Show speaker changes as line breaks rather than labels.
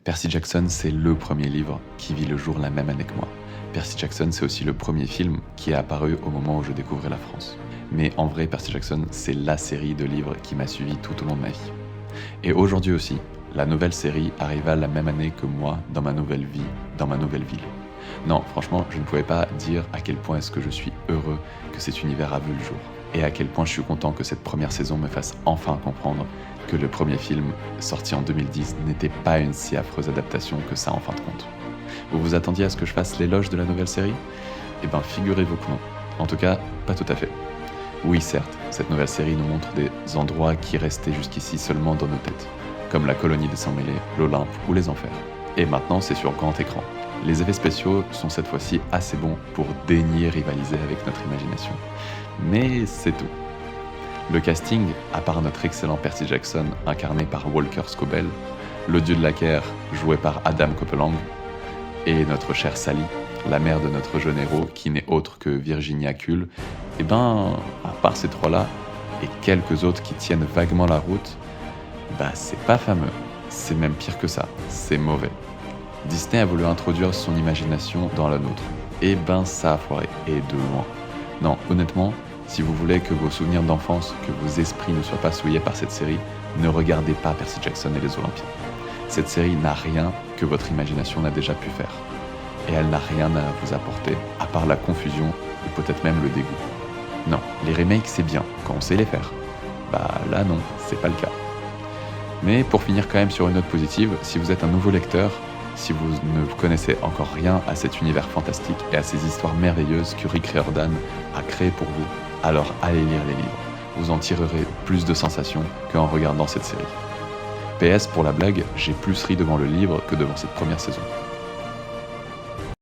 Percy Jackson, c'est le premier livre qui vit le jour la même année que moi. Percy Jackson, c'est aussi le premier film qui est apparu au moment où je découvrais la France. Mais en vrai, Percy Jackson, c'est la série de livres qui m'a suivi tout au long de ma vie. Et aujourd'hui aussi, la nouvelle série arriva la même année que moi dans ma nouvelle vie, dans ma nouvelle ville. Non, franchement, je ne pouvais pas dire à quel point est-ce que je suis heureux que cet univers a vu le jour. Et à quel point je suis content que cette première saison me fasse enfin comprendre que le premier film, sorti en 2010, n'était pas une si affreuse adaptation que ça en fin de compte. Vous vous attendiez à ce que je fasse l'éloge de la nouvelle série ? Eh ben, figurez-vous que non. En tout cas, pas tout à fait. Oui, certes, cette nouvelle série nous montre des endroits qui restaient jusqu'ici seulement dans nos têtes, comme la colonie des Sang-Mêlés, l'Olympe ou les Enfers. Et maintenant, c'est sur grand écran. Les effets spéciaux sont cette fois-ci assez bons pour daigner rivaliser avec notre imagination. Mais c'est tout. Le casting, à part notre excellent Percy Jackson incarné par Walker Scobell, le dieu de la guerre joué par Adam Copeland, et notre chère Sally, la mère de notre jeune héros qui n'est autre que Virginia Kull, et ben, à part ces trois-là, et quelques autres qui tiennent vaguement la route, bah c'est pas fameux, c'est même pire que ça, c'est mauvais. Disney a voulu introduire son imagination dans la nôtre, et ben ça a foiré, et de loin. Non, honnêtement, si vous voulez que vos souvenirs d'enfance, que vos esprits ne soient pas souillés par cette série, ne regardez pas Percy Jackson et les Olympiens. Cette série n'a rien que votre imagination n'a déjà pu faire. Et elle n'a rien à vous apporter, à part la confusion ou peut-être même le dégoût. Non, les remakes c'est bien, quand on sait les faire. Bah là non, c'est pas le cas. Mais pour finir quand même sur une note positive, si vous êtes un nouveau lecteur, si vous ne connaissez encore rien à cet univers fantastique et à ces histoires merveilleuses que Rick Riordan a créées pour vous, alors allez lire les livres. Vous en tirerez plus de sensations qu'en regardant cette série. PS, pour la blague, j'ai plus ri devant le livre que devant cette première saison.